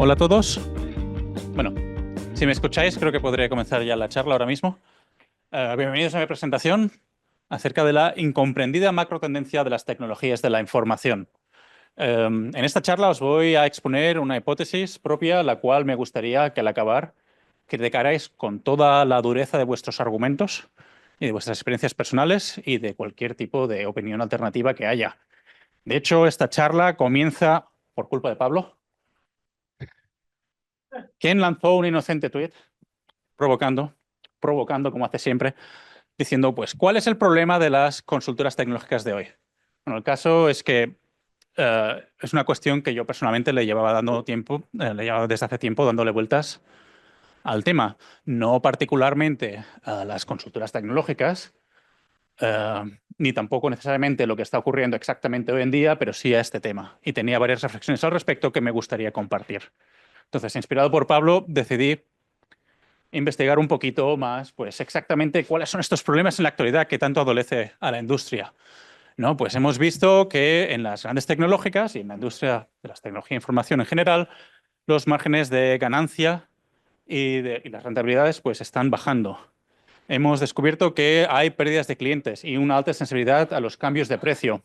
Hola a todos. Bueno, si me escucháis, creo que podré comenzar ya la charla ahora mismo. Bienvenidos a mi presentación acerca de la incomprendida macrotendencia de las tecnologías de la información. En esta charla os voy a exponer una hipótesis propia, la cual me gustaría que al acabar criticarais con toda la dureza de vuestros argumentos y de vuestras experiencias personales y de cualquier tipo de opinión alternativa que haya. De hecho, esta charla comienza por culpa de Pablo, quien lanzó un inocente tuit provocando como hace siempre, diciendo, pues, ¿cuál es el problema de las consultoras tecnológicas de hoy? Bueno, el caso es que es una cuestión que yo personalmente le llevaba dando tiempo, le llevaba desde hace tiempo dándole vueltas al tema, no particularmente a las consultoras tecnológicas, ni tampoco necesariamente lo que está ocurriendo exactamente hoy en día, pero sí a este tema. Y tenía varias reflexiones al respecto que me gustaría compartir. Entonces, inspirado por Pablo, decidí investigar un poquito más, pues exactamente cuáles son estos problemas en la actualidad que tanto adolece a la industria. ¿No? Pues hemos visto que en las grandes tecnológicas y en la industria de las tecnologías de información en general, los márgenes de ganancia y las rentabilidades pues están bajando. Hemos descubierto que hay pérdidas de clientes y una alta sensibilidad a los cambios de precio.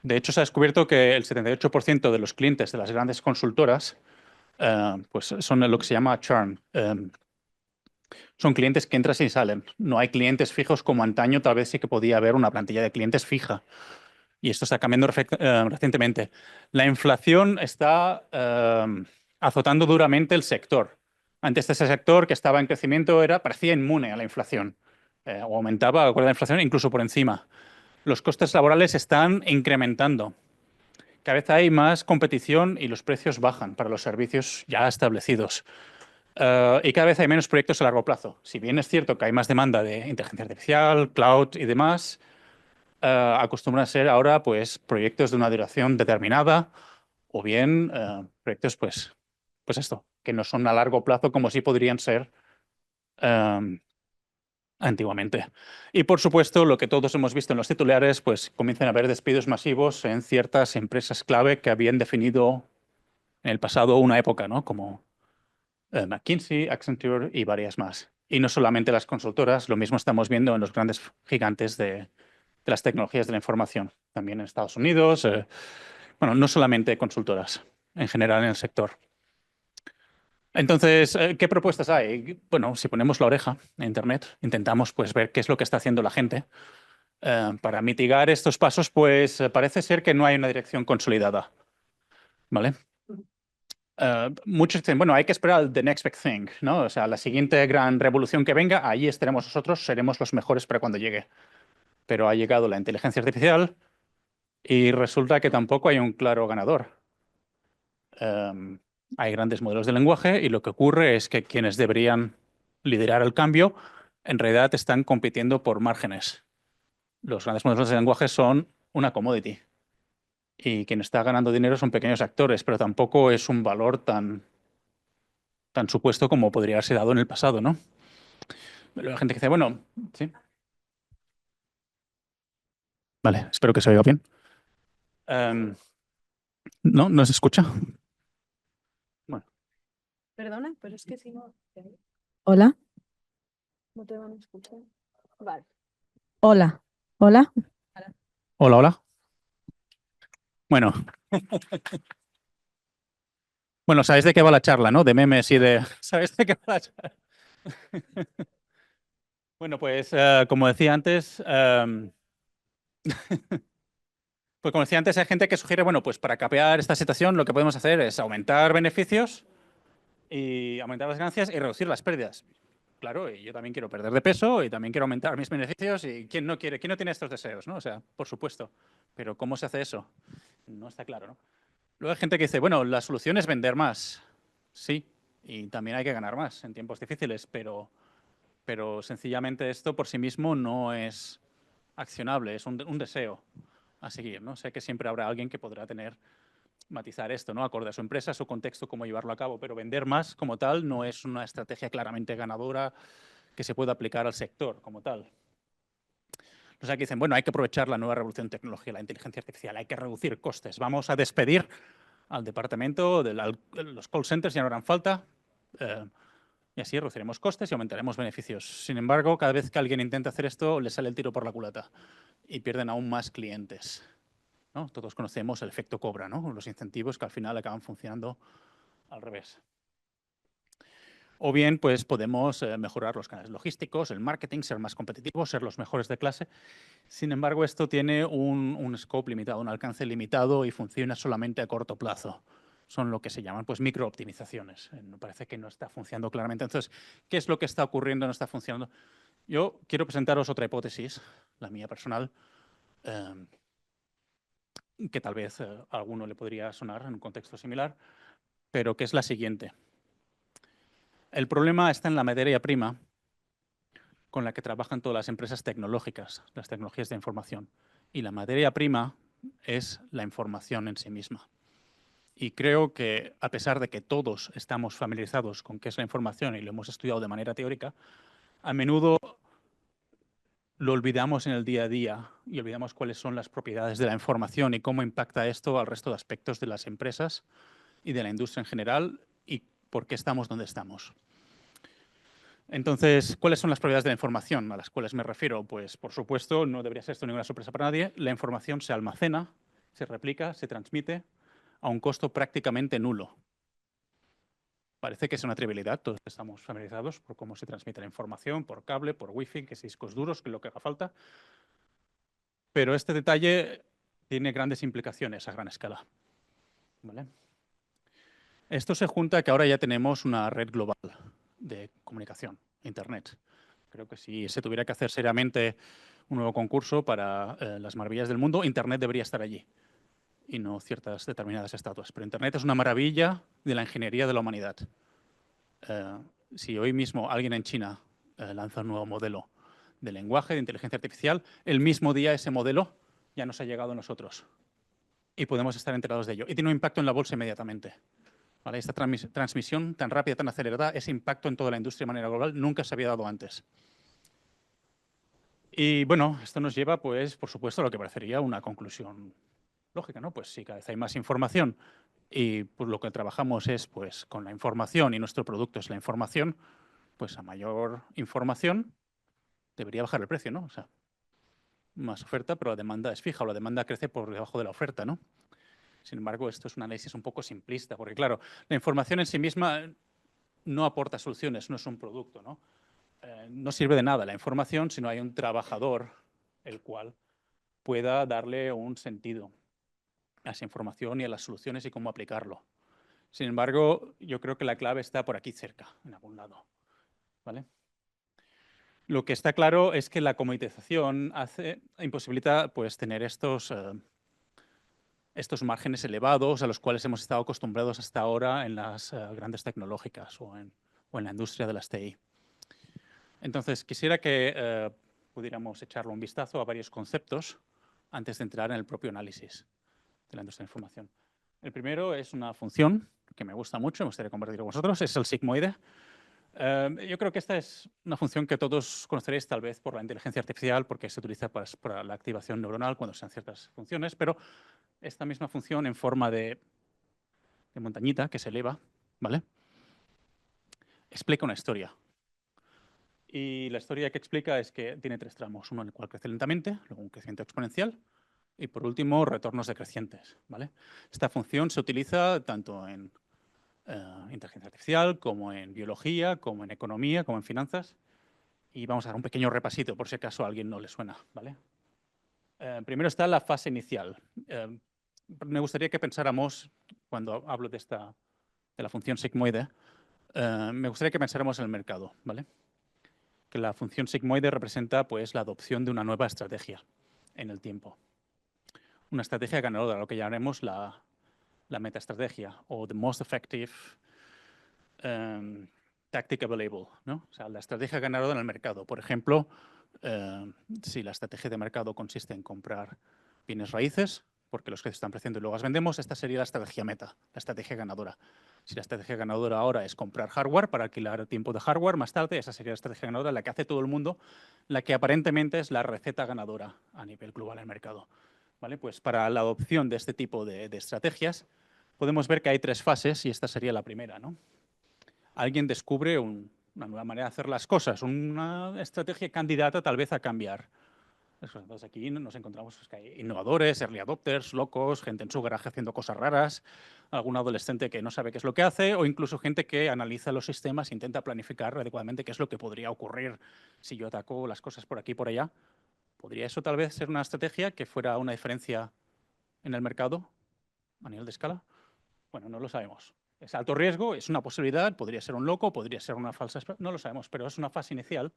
De hecho, se ha descubierto que el 78% de los clientes de las grandes consultoras pues son lo que se llama churn. Son clientes que entran y salen. No hay clientes fijos como antaño, tal vez sí que podía haber una plantilla de clientes fija. Y esto está cambiando recientemente. La inflación está azotando duramente el sector. Antes ese sector que estaba en crecimiento parecía inmune a la inflación. O aumentaba con la inflación incluso por encima. Los costes laborales están incrementando. Cada vez hay más competición y los precios bajan para los servicios ya establecidos. Y cada vez hay menos proyectos a largo plazo. Si bien es cierto que hay más demanda de inteligencia artificial, cloud y demás, acostumbran a ser ahora pues, proyectos de una duración determinada o bien proyectos pues esto, que no son a largo plazo como sí podrían ser antiguamente. Y por supuesto, lo que todos hemos visto en los titulares, pues comienzan a haber despidos masivos en ciertas empresas clave que habían definido en el pasado una época, ¿no? Como McKinsey, Accenture y varias más. Y no solamente las consultoras, lo mismo estamos viendo en los grandes gigantes de las tecnologías de la información, también en Estados Unidos. Bueno, no solamente consultoras, en general en el sector. Entonces, ¿qué propuestas hay? Bueno, si ponemos la oreja en Internet, intentamos pues, ver qué es lo que está haciendo la gente. Para mitigar estos pasos, pues parece ser que no hay una dirección consolidada. ¿Vale? Muchos dicen, bueno, hay que esperar al the next big thing, ¿no? O sea, la siguiente gran revolución que venga, allí estaremos nosotros, seremos los mejores para cuando llegue. Pero ha llegado la inteligencia artificial y resulta que tampoco hay un claro ganador. Hay grandes modelos de lenguaje y lo que ocurre es que quienes deberían liderar el cambio en realidad están compitiendo por márgenes. Los grandes modelos de lenguaje son una commodity y quien está ganando dinero son pequeños actores, pero tampoco es un valor tan supuesto como podría haberse dado en el pasado, ¿no? La gente que dice, bueno, sí. Vale, espero que se oiga bien. ¿No? ¿No se escucha? Bueno. Perdona, pero es que si no... Hola. No te van a escuchar. Vale. Hola. Hola. Hola, hola. Bueno. Bueno, sabéis de qué va la charla, ¿no? De memes y de... ¿Sabéis de qué va la charla? Bueno, pues como decía antes, pues como decía antes, hay gente que sugiere, bueno, pues para capear esta situación lo que podemos hacer es aumentar beneficios y aumentar las ganancias y reducir las pérdidas. Claro, y yo también quiero perder de peso y también quiero aumentar mis beneficios y quién no quiere, quién no tiene estos deseos, ¿no? O sea, por supuesto. Pero ¿cómo se hace eso? No está claro, ¿no? Luego hay gente que dice, bueno, la solución es vender más. Sí, y también hay que ganar más en tiempos difíciles, pero sencillamente esto por sí mismo no es accionable, es un deseo a seguir, ¿no? Sé que siempre habrá alguien que podrá matizar esto, ¿no? Acorde a su empresa, a su contexto, cómo llevarlo a cabo, pero vender más como tal no es una estrategia claramente ganadora que se pueda aplicar al sector como tal. O sea, que dicen, bueno, hay que aprovechar la nueva revolución tecnológica, la inteligencia artificial, hay que reducir costes, vamos a despedir al departamento, los call centers ya no harán falta, y así reduciremos costes y aumentaremos beneficios. Sin embargo, cada vez que alguien intenta hacer esto, le sale el tiro por la culata y pierden aún más clientes, ¿no? Todos conocemos el efecto cobra, ¿no? Los incentivos que al final acaban funcionando al revés. O bien, pues podemos mejorar los canales logísticos, el marketing, ser más competitivos, ser los mejores de clase. Sin embargo, esto tiene un scope limitado, un alcance limitado y funciona solamente a corto plazo. Son lo que se llaman pues microoptimizaciones. Me parece que no está funcionando claramente. Entonces, ¿qué es lo que está ocurriendo? No está funcionando. Yo quiero presentaros otra hipótesis, la mía personal, que tal vez a alguno le podría sonar en un contexto similar, pero que es la siguiente. El problema está en la materia prima con la que trabajan todas las empresas tecnológicas, las tecnologías de información. Y la materia prima es la información en sí misma. Y creo que, a pesar de que todos estamos familiarizados con qué es la información y lo hemos estudiado de manera teórica, a menudo lo olvidamos en el día a día y olvidamos cuáles son las propiedades de la información y cómo impacta esto al resto de aspectos de las empresas y de la industria en general y por qué estamos donde estamos. Entonces, ¿cuáles son las propiedades de la información a las cuales me refiero? Pues, por supuesto, no debería ser esto ninguna sorpresa para nadie. La información se almacena, se replica, se transmite a un costo prácticamente nulo. Parece que es una trivialidad, todos estamos familiarizados por cómo se transmite la información, por cable, por wifi, que es discos duros, que es lo que haga falta. Pero este detalle tiene grandes implicaciones a gran escala, ¿vale? Esto se junta a que ahora ya tenemos una red global de comunicación, Internet. Creo que si se tuviera que hacer seriamente un nuevo concurso para las maravillas del mundo, Internet debería estar allí y no ciertas determinadas estatuas. Pero Internet es una maravilla de la ingeniería de la humanidad. Si hoy mismo alguien en China lanza un nuevo modelo de lenguaje, de inteligencia artificial, el mismo día ese modelo ya nos ha llegado a nosotros y podemos estar enterados de ello. Y tiene un impacto en la bolsa inmediatamente. ¿Vale? Esta transmisión tan rápida, tan acelerada, ese impacto en toda la industria de manera global nunca se había dado antes. Y bueno, esto nos lleva, pues, por supuesto, a lo que parecería una conclusión lógica, ¿no? Pues si cada vez hay más información y pues, lo que trabajamos es pues con la información y nuestro producto es la información, pues a mayor información debería bajar el precio, ¿no? O sea, más oferta, pero la demanda es fija o la demanda crece por debajo de la oferta, ¿no? Sin embargo, esto es un análisis un poco simplista, porque claro, la información en sí misma no aporta soluciones, no es un producto, ¿no? No sirve de nada la información si no hay un trabajador el cual pueda darle un sentido a esa información y a las soluciones y cómo aplicarlo. Sin embargo, yo creo que la clave está por aquí cerca, en algún lado, ¿vale? Lo que está claro es que la comoditización imposibilita pues, tener estos márgenes elevados a los cuales hemos estado acostumbrados hasta ahora en las grandes tecnológicas o en la industria de las TI. Entonces, quisiera que pudiéramos echarle un vistazo a varios conceptos antes de entrar en el propio análisis de la industria de la información. El primero es una función que me gusta mucho, me gustaría compartir con vosotros, es el sigmoide. Yo creo que esta es una función que todos conoceréis tal vez por la inteligencia artificial, porque se utiliza para la activación neuronal cuando se dan ciertas funciones, pero esta misma función en forma de montañita que se eleva, ¿vale? Explica una historia. Y la historia que explica es que tiene tres tramos. Uno en el cual crece lentamente, luego un crecimiento exponencial y, por último, retornos decrecientes, ¿vale? Esta función se utiliza tanto en inteligencia artificial como en biología, como en economía, como en finanzas. Y vamos a dar un pequeño repasito por si acaso a alguien no le suena, ¿vale? Primero está la fase inicial. Me gustaría que pensáramos, cuando hablo de la función sigmoide, me gustaría que pensáramos en el mercado, ¿vale? Que la función sigmoide representa pues, la adopción de una nueva estrategia en el tiempo. Una estrategia ganadora, lo que llamaremos la metaestrategia o the most effective tactic available, ¿no? O sea, la estrategia ganadora en el mercado. Por ejemplo, si la estrategia de mercado consiste en comprar bienes raíces, porque los precios están creciendo y luego las vendemos, esta sería la estrategia meta, la estrategia ganadora. Si la estrategia ganadora ahora es comprar hardware para alquilar tiempo de hardware más tarde, esa sería la estrategia ganadora, la que hace todo el mundo, la que aparentemente es la receta ganadora a nivel global en el mercado. ¿Vale? Pues para la adopción de este tipo de estrategias podemos ver que hay tres fases y esta sería la primera, ¿no? Alguien descubre una nueva manera de hacer las cosas, una estrategia candidata tal vez a cambiar. Entonces aquí nos encontramos que hay innovadores, early adopters, locos, gente en su garaje haciendo cosas raras, algún adolescente que no sabe qué es lo que hace o incluso gente que analiza los sistemas e intenta planificar adecuadamente qué es lo que podría ocurrir si yo ataco las cosas por aquí y por allá. ¿Podría eso tal vez ser una estrategia que fuera una diferencia en el mercado a nivel de escala? Bueno, no lo sabemos. Es alto riesgo, es una posibilidad, podría ser un loco, podría ser una falsa, no lo sabemos, pero es una fase inicial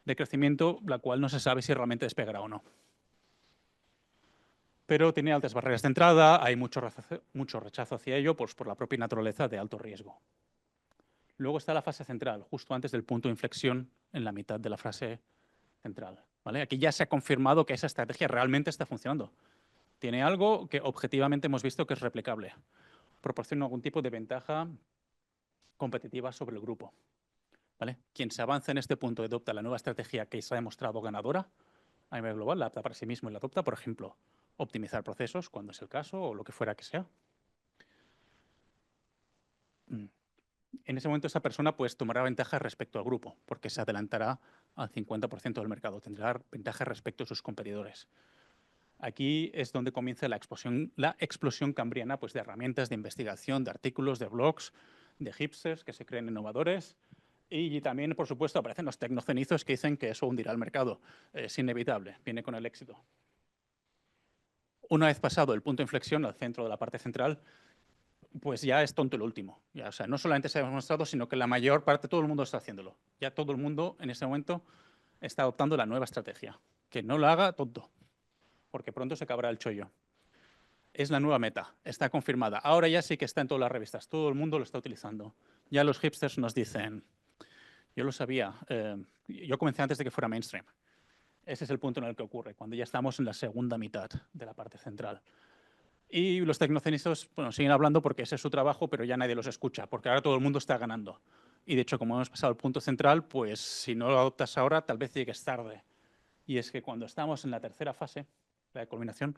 de crecimiento la cual no se sabe si realmente despegará o no. Pero tiene altas barreras de entrada, hay mucho rechazo hacia ello pues, por la propia naturaleza de alto riesgo. Luego está la fase central, justo antes del punto de inflexión en la mitad de la fase central. ¿Vale? Aquí ya se ha confirmado que esa estrategia realmente está funcionando. Tiene algo que objetivamente hemos visto que es replicable. Proporciona algún tipo de ventaja competitiva sobre el grupo. ¿Vale? Quien se avanza en este punto y adopta la nueva estrategia que se ha demostrado ganadora a nivel global, la adapta para sí mismo y la adopta, por ejemplo, optimizar procesos cuando es el caso o lo que fuera que sea. En ese momento esa persona pues tomará ventaja respecto al grupo porque se adelantará al 50% del mercado, tendrá ventaja respecto a sus competidores. Aquí es donde comienza la explosión cambriana pues, de herramientas de investigación, de artículos, de blogs, de hipsters que se creen innovadores. Y también, por supuesto, aparecen los tecnocenizos que dicen que eso hundirá el mercado. Es inevitable, viene con el éxito. Una vez pasado el punto de inflexión al centro de la parte central, pues ya es tonto el último. Ya, o sea, no solamente se ha demostrado, sino que la mayor parte, todo el mundo está haciéndolo. Ya todo el mundo en ese momento está adoptando la nueva estrategia. Que no lo haga, tonto, porque pronto se acabará el chollo. Es la nueva meta, está confirmada. Ahora ya sí que está en todas las revistas, todo el mundo lo está utilizando. Ya los hipsters nos dicen, yo lo sabía, yo comencé antes de que fuera mainstream. Ese es el punto en el que ocurre, cuando ya estamos en la segunda mitad de la parte central. Y los tecnocenizos bueno, siguen hablando porque ese es su trabajo, pero ya nadie los escucha, porque ahora todo el mundo está ganando. Y de hecho, como hemos pasado al punto central, pues si no lo adoptas ahora, tal vez llegues tarde. Y es que cuando estamos en la tercera fase, la de culminación,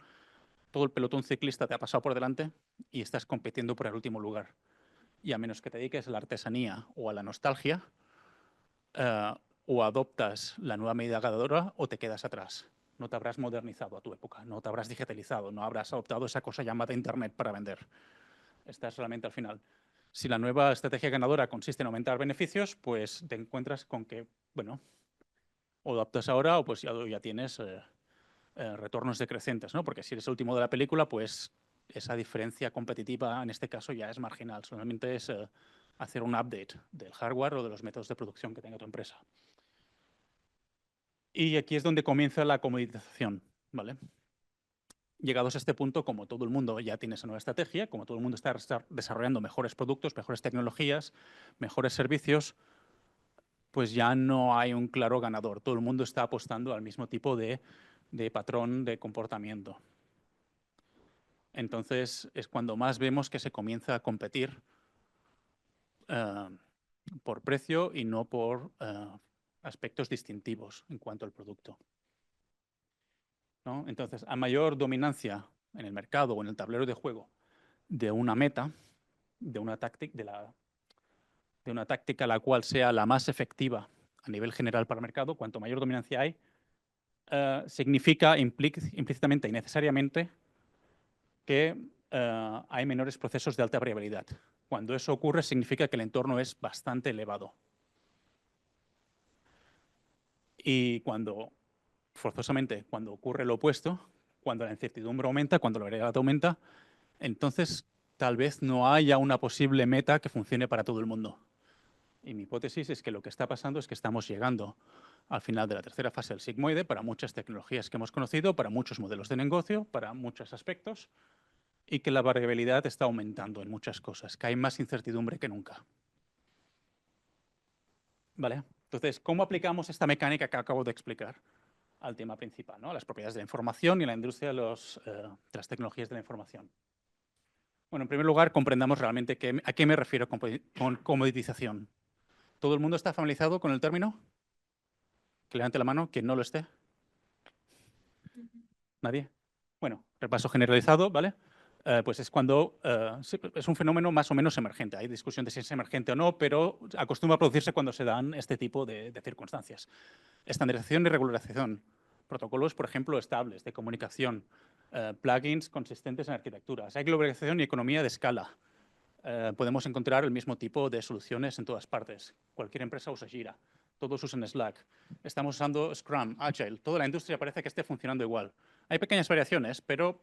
todo el pelotón ciclista te ha pasado por delante y estás compitiendo por el último lugar. Y a menos que te dediques a la artesanía o a la nostalgia, o adoptas la nueva medida ganadora o te quedas atrás. No te habrás modernizado a tu época, no te habrás digitalizado, no habrás adoptado esa cosa llamada Internet para vender. Estás solamente al final. Si la nueva estrategia ganadora consiste en aumentar beneficios, pues te encuentras con que, bueno, o adoptas ahora o pues ya tienes retornos decrecientes, ¿no? Porque si eres el último de la película, pues esa diferencia competitiva en este caso ya es marginal. Solamente es hacer un update del hardware o de los métodos de producción que tenga tu empresa. Y aquí es donde comienza la comoditización, ¿vale? Llegados a este punto, como todo el mundo ya tiene esa nueva estrategia, como todo el mundo está desarrollando mejores productos, mejores tecnologías, mejores servicios, pues ya no hay un claro ganador. Todo el mundo está apostando al mismo tipo de patrón de comportamiento. Entonces es cuando más vemos que se comienza a competir por precio y no por aspectos distintivos en cuanto al producto, ¿no? Entonces, a mayor dominancia en el mercado o en el tablero de juego de una meta, de una táctica la cual sea la más efectiva a nivel general para el mercado, cuanto mayor dominancia hay, significa implícitamente y necesariamente que hay menores procesos de alta variabilidad. Cuando eso ocurre, significa que el entorno es bastante elevado. Y forzosamente, cuando ocurre lo opuesto, cuando la incertidumbre aumenta, cuando la variabilidad aumenta, entonces tal vez no haya una posible meta que funcione para todo el mundo. Y mi hipótesis es que lo que está pasando es que estamos llegando al final de la tercera fase del sigmoide para muchas tecnologías que hemos conocido, para muchos modelos de negocio, para muchos aspectos, y que la variabilidad está aumentando en muchas cosas, que hay más incertidumbre que nunca. ¿Vale? Entonces, ¿cómo aplicamos esta mecánica que acabo de explicar al tema principal, ¿no? A las propiedades de la información y a la industria de las tecnologías de la información? Bueno, en primer lugar, comprendamos realmente a qué me refiero con comoditización. ¿Todo el mundo está familiarizado con el término? Que levante la mano, quien no lo esté. ¿Nadie? Bueno, repaso generalizado, ¿vale? pues es cuando es un fenómeno más o menos emergente. Hay discusión de si es emergente o no, pero acostumbra a producirse cuando se dan este tipo de circunstancias. Estandarización y regularización. Protocolos, por ejemplo, estables de comunicación. Plugins consistentes en arquitecturas. Hay globalización y economía de escala. Podemos encontrar el mismo tipo de soluciones en todas partes. Cualquier empresa usa Jira. Todos usan Slack. Estamos usando Scrum, Agile. Toda la industria parece que esté funcionando igual. Hay pequeñas variaciones, pero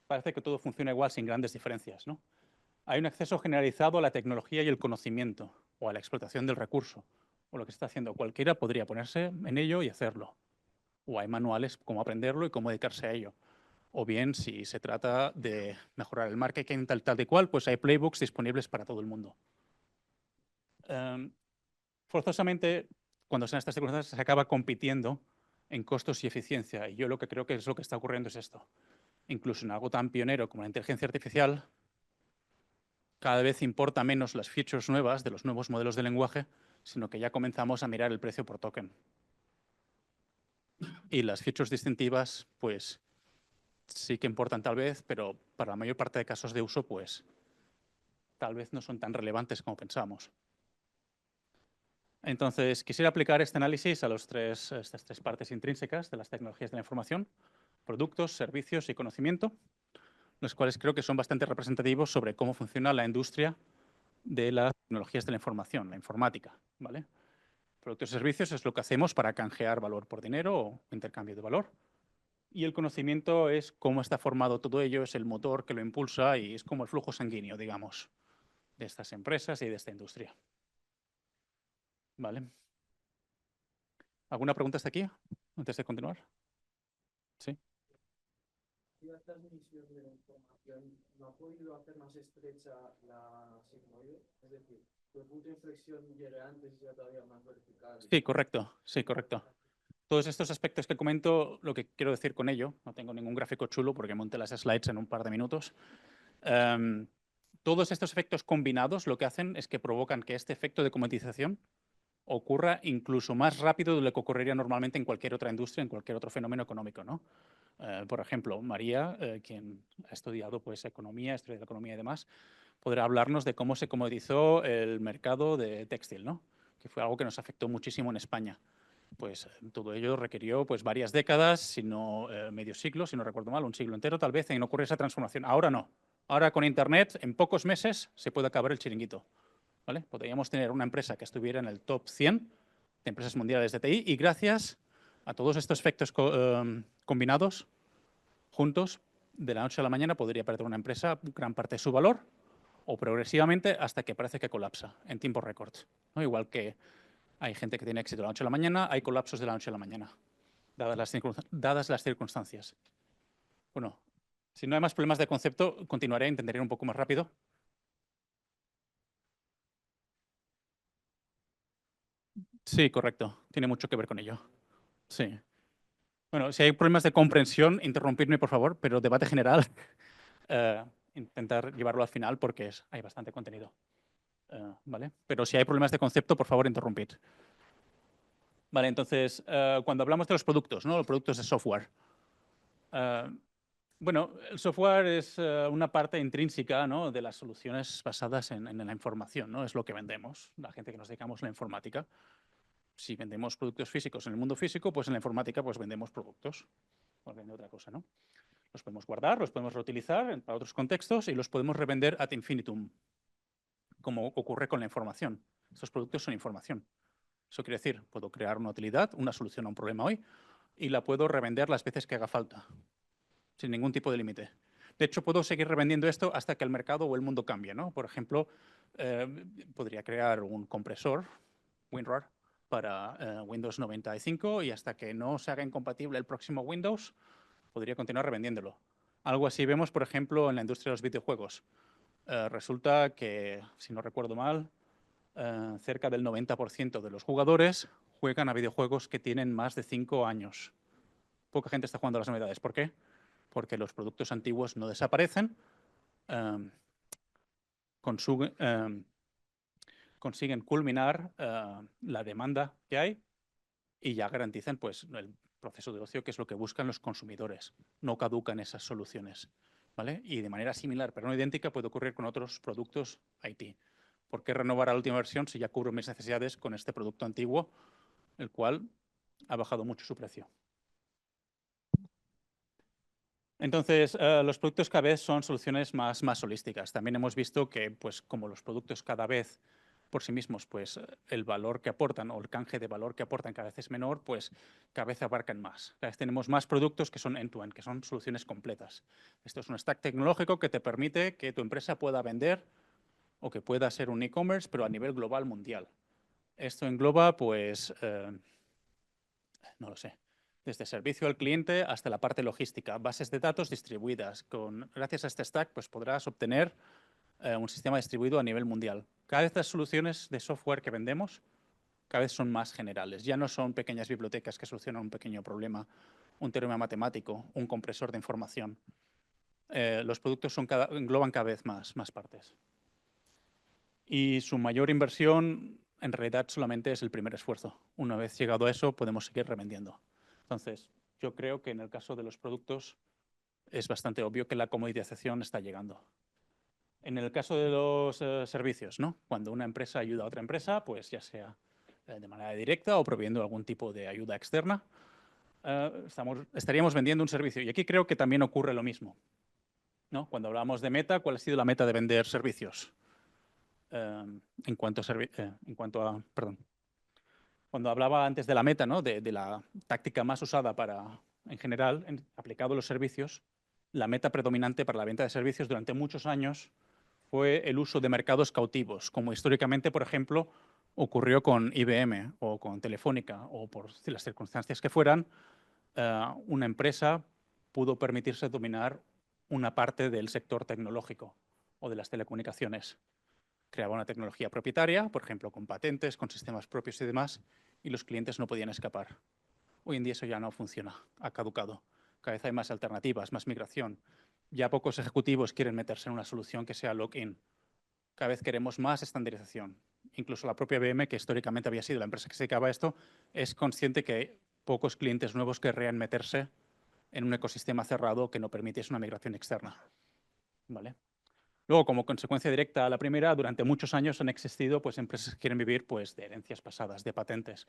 parece que todo funciona igual sin grandes diferencias, ¿no? Hay un acceso generalizado a la tecnología y el conocimiento, o a la explotación del recurso, o lo que se está haciendo. Cualquiera podría ponerse en ello y hacerlo. O hay manuales cómo aprenderlo y cómo dedicarse a ello. O bien, si se trata de mejorar el marketing tal y cual, pues hay playbooks disponibles para todo el mundo. Forzosamente, cuando se dan estas circunstancias, se acaba compitiendo en costos y eficiencia. Y yo lo que creo que es lo que está ocurriendo es esto. Incluso en algo tan pionero como la inteligencia artificial, cada vez importa menos las features nuevas de los nuevos modelos de lenguaje, sino que ya comenzamos a mirar el precio por token. Y las features distintivas, pues sí que importan tal vez, pero para la mayor parte de casos de uso, pues tal vez no son tan relevantes como pensamos. Entonces, quisiera aplicar este análisis a estas tres partes intrínsecas de las tecnologías de la información: productos, servicios y conocimiento, los cuales creo que son bastante representativos sobre cómo funciona la industria de las tecnologías de la información, la informática, ¿vale? Productos y servicios es lo que hacemos para canjear valor por dinero o intercambio de valor. Y el conocimiento es cómo está formado todo ello, es el motor que lo impulsa y es como el flujo sanguíneo, digamos, de estas empresas y de esta industria. ¿Vale? ¿Alguna pregunta hasta aquí, antes de continuar? Sí. La transmisión de la información no ha podido hacer más estrecha la sigmoide, es decir, el punto de inflexión llega antes y sea todavía más vertical. Sí, correcto, sí, correcto. Todos estos aspectos que comento, lo que quiero decir con ello, no tengo ningún gráfico chulo porque monté las slides en un par de minutos. Todos estos efectos combinados lo que hacen es que provocan que este efecto de comoditización ocurra incluso más rápido de lo que ocurriría normalmente en cualquier otra industria, en cualquier otro fenómeno económico, ¿no? Por ejemplo, María, quien ha estudiado pues, economía, historia de la economía y demás, podrá hablarnos de cómo se comoditizó el mercado de textil, ¿no? Que fue algo que nos afectó muchísimo en España. Pues todo ello requirió pues, varias décadas, si no medio siglo, si no recuerdo mal, un siglo entero tal vez, en ocurrir esa transformación. Ahora no. Ahora con Internet, en pocos meses, se puede acabar el chiringuito. ¿Vale? Podríamos tener una empresa que estuviera en el top 100 de empresas mundiales de TI y gracias a todos estos efectos combinados, juntos, de la noche a la mañana podría perder una empresa gran parte de su valor o progresivamente hasta que parece que colapsa en tiempo récord, ¿no? Igual que hay gente que tiene éxito de la noche a la mañana, hay colapsos de la noche a la mañana, dadas las circunstancias. Bueno, si no hay más problemas de concepto, continuaré, intentaré ir un poco más rápido. Sí, correcto. Tiene mucho que ver con ello. Sí. Bueno, si hay problemas de comprensión, interrumpidme, por favor, pero debate general, intentar llevarlo al final porque hay bastante contenido. ¿Vale? Pero si hay problemas de concepto, por favor, interrumpid. Vale, entonces, cuando hablamos de los productos, ¿no? Los productos de software. Bueno, el software es una parte intrínseca, ¿no? De las soluciones basadas en la información, ¿no? Es lo que vendemos, la gente que nos dedicamos a la informática. Si vendemos productos físicos en el mundo físico, pues en la informática pues vendemos productos. Pues vende otra cosa, ¿no? Los podemos guardar, los podemos reutilizar para otros contextos y los podemos revender ad infinitum, como ocurre con la información. Estos productos son información. Eso quiere decir, puedo crear una utilidad, una solución a un problema hoy, y la puedo revender las veces que haga falta, sin ningún tipo de límite. De hecho, puedo seguir revendiendo esto hasta que el mercado o el mundo cambie, ¿no? Por ejemplo, podría crear un compresor, WinRAR, para Windows 95 y hasta que no se haga incompatible el próximo Windows, podría continuar revendiéndolo. Algo así vemos, por ejemplo, en la industria de los videojuegos. Resulta que, si no recuerdo mal, cerca del 90% de los jugadores juegan a videojuegos que tienen más de 5 años. Poca gente está jugando a las novedades. ¿Por qué? Porque los productos antiguos no desaparecen, consiguen culminar la demanda que hay y ya garantizan pues, el proceso de ocio, que es lo que buscan los consumidores. No caducan esas soluciones. ¿vale? Y de manera similar, pero no idéntica, puede ocurrir con otros productos IT. ¿Por qué renovar a la última versión si ya cubro mis necesidades con este producto antiguo, el cual ha bajado mucho su precio? Entonces, los productos cada vez son soluciones más holísticas. También hemos visto que, pues, como los productos cada vez por sí mismos, pues, el valor que aportan o el canje de valor que aportan cada vez es menor, pues, cada vez abarcan más. Cada vez tenemos más productos que son end-to-end, que son soluciones completas. Esto es un stack tecnológico que te permite que tu empresa pueda vender o que pueda ser un e-commerce, pero a nivel global mundial. Esto engloba, pues, no lo sé, desde servicio al cliente hasta la parte logística, bases de datos distribuidas. Gracias a este stack, pues podrás obtener un sistema distribuido a nivel mundial. Cada vez las soluciones de software que vendemos cada vez son más generales. Ya no son pequeñas bibliotecas que solucionan un pequeño problema, un teorema matemático, un compresor de información. Los productos engloban cada vez más partes. Y su mayor inversión en realidad solamente es el primer esfuerzo. Una vez llegado a eso, podemos seguir revendiendo. Entonces, yo creo que en el caso de los productos es bastante obvio que la comoditización está llegando. En el caso de los servicios, ¿no? Cuando una empresa ayuda a otra empresa, pues ya sea de manera directa o proveyendo algún tipo de ayuda externa, estaríamos vendiendo un servicio. Y aquí creo que también ocurre lo mismo, ¿no? Cuando hablamos de meta, ¿cuál ha sido la meta de vender servicios? En cuanto a, perdón, cuando hablaba antes de la meta, ¿no? de la táctica más usada para, en general, aplicado a los servicios, la meta predominante para la venta de servicios durante muchos años fue el uso de mercados cautivos, como históricamente, por ejemplo, ocurrió con IBM o con Telefónica, o por las circunstancias que fueran, una empresa pudo permitirse dominar una parte del sector tecnológico o de las telecomunicaciones. Creaba una tecnología propietaria, por ejemplo, con patentes, con sistemas propios y demás, y los clientes no podían escapar. Hoy en día eso ya no funciona, ha caducado. Cada vez hay más alternativas, más migración. Ya pocos ejecutivos quieren meterse en una solución que sea lock-in. Cada vez queremos más estandarización. Incluso la propia IBM, que históricamente había sido la empresa que se dedicaba a esto, es consciente que pocos clientes nuevos querrían meterse en un ecosistema cerrado que no permitiese una migración externa. ¿Vale? Luego, como consecuencia directa a la primera, durante muchos años han existido pues, empresas que quieren vivir pues, de herencias pasadas, de patentes,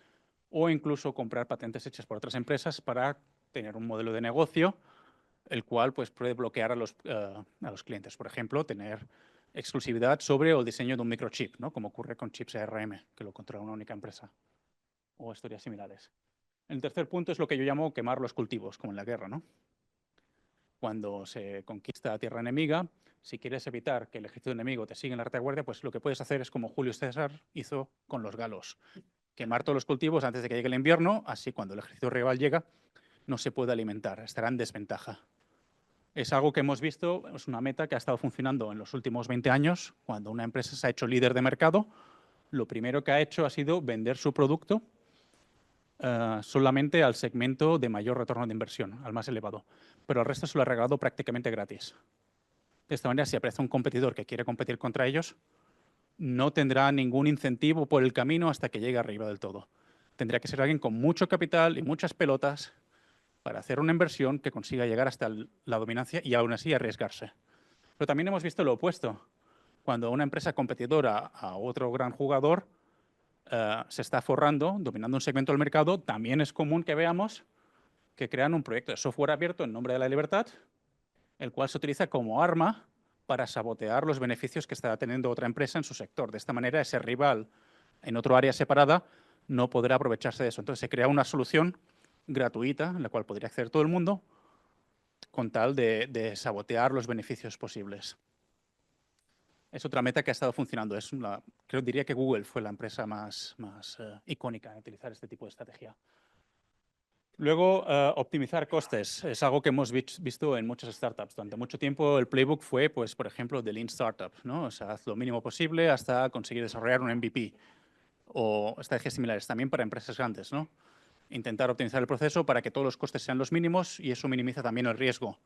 o incluso comprar patentes hechas por otras empresas para tener un modelo de negocio el cual pues, puede bloquear a los clientes. Por ejemplo, tener exclusividad sobre el diseño de un microchip, ¿no? Como ocurre con chips ARM, que lo controla una única empresa, o historias similares. El tercer punto es lo que yo llamo quemar los cultivos, como en la guerra, ¿no? Cuando se conquista tierra enemiga, si quieres evitar que el ejército enemigo te siga en la retaguardia, pues lo que puedes hacer es como Julio César hizo con los galos. Quemar todos los cultivos antes de que llegue el invierno, así cuando el ejército rival llega, no se puede alimentar, estará en desventaja. Es algo que hemos visto, es una meta que ha estado funcionando en los últimos 20 años. Cuando una empresa se ha hecho líder de mercado, lo primero que ha hecho ha sido vender su producto solamente al segmento de mayor retorno de inversión, al más elevado. Pero al resto se lo ha regalado prácticamente gratis. De esta manera, si aparece un competidor que quiere competir contra ellos, no tendrá ningún incentivo por el camino hasta que llegue arriba del todo. Tendría que ser alguien con mucho capital y muchas pelotas para hacer una inversión que consiga llegar hasta la dominancia y aún así arriesgarse. Pero también hemos visto lo opuesto. Cuando una empresa competidora a otro gran jugador se está forrando, dominando un segmento del mercado, también es común que veamos que crean un proyecto de software abierto en nombre de la libertad, el cual se utiliza como arma para sabotear los beneficios que está teniendo otra empresa en su sector. De esta manera, ese rival en otro área separada no podrá aprovecharse de eso. Entonces, se crea una solución gratuita en la cual podría acceder todo el mundo con tal de sabotear los beneficios posibles. Es otra meta que ha estado funcionando. Diría que Google fue la empresa más icónica en utilizar este tipo de estrategia. Luego, optimizar costes. Es algo que hemos visto en muchas startups. Durante mucho tiempo el playbook fue, pues, por ejemplo, de Lean Startup, ¿no? O sea, haz lo mínimo posible hasta conseguir desarrollar un MVP. O estrategias similares también para empresas grandes, ¿no? Intentar optimizar el proceso para que todos los costes sean los mínimos y eso minimiza también el riesgo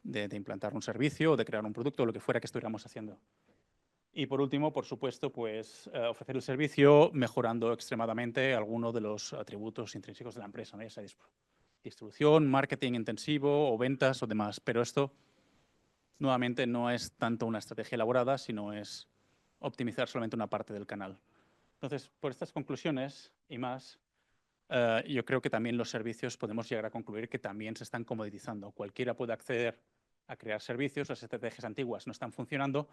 de implantar un servicio o de crear un producto o lo que fuera que estuviéramos haciendo. Y por último, por supuesto, pues ofrecer el servicio mejorando extremadamente alguno de los atributos intrínsecos de la empresa, ¿no? Ya sea distribución, marketing intensivo o ventas o demás. Pero esto nuevamente no es tanto una estrategia elaborada, sino es optimizar solamente una parte del canal. Entonces, por estas conclusiones y más, yo creo que también los servicios podemos llegar a concluir que también se están comoditizando. Cualquiera puede acceder a crear servicios, las estrategias antiguas no están funcionando,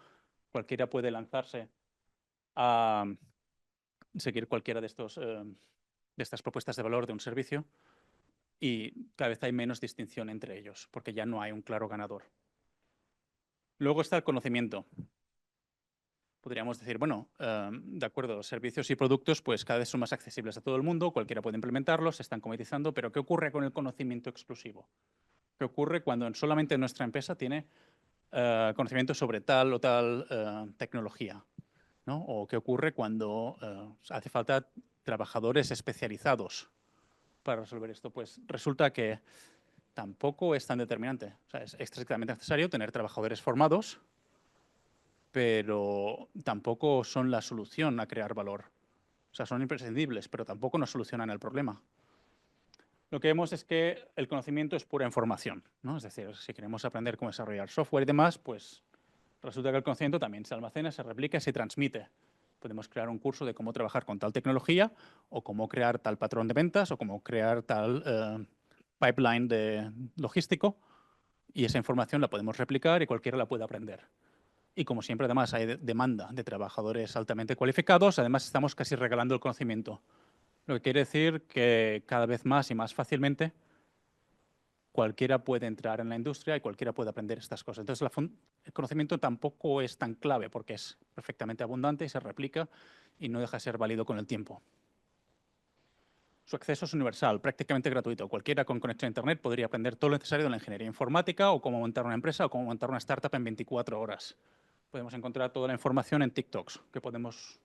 cualquiera puede lanzarse a seguir cualquiera de estas propuestas de valor de un servicio y cada vez hay menos distinción entre ellos, porque ya no hay un claro ganador. Luego está el conocimiento. Podríamos decir, bueno, de acuerdo, servicios y productos pues cada vez son más accesibles a todo el mundo, cualquiera puede implementarlos, se están comoditizando, pero ¿qué ocurre con el conocimiento exclusivo? ¿Qué ocurre cuando solamente nuestra empresa tiene conocimiento sobre tal o tal tecnología? ¿No? ¿O qué ocurre cuando hace falta trabajadores especializados para resolver esto? Pues resulta que tampoco es tan determinante. O sea, es estrictamente necesario tener trabajadores formados, pero tampoco son la solución a crear valor. O sea, son imprescindibles, pero tampoco nos solucionan el problema. Lo que vemos es que el conocimiento es pura información, ¿no? Es decir, si queremos aprender cómo desarrollar software y demás, pues resulta que el conocimiento también se almacena, se replica y se transmite. Podemos crear un curso de cómo trabajar con tal tecnología o cómo crear tal patrón de ventas o cómo crear tal pipeline logístico y esa información la podemos replicar y cualquiera la puede aprender. Y como siempre, además, hay demanda de trabajadores altamente cualificados, además estamos casi regalando el conocimiento. Lo que quiere decir que cada vez más y más fácilmente cualquiera puede entrar en la industria y cualquiera puede aprender estas cosas. Entonces, el conocimiento tampoco es tan clave porque es perfectamente abundante y se replica y no deja de ser válido con el tiempo. Su acceso es universal, prácticamente gratuito. Cualquiera con conexión a Internet podría aprender todo lo necesario de la ingeniería informática o cómo montar una empresa o cómo montar una startup en 24 horas. Podemos encontrar toda la información en TikToks, que podemos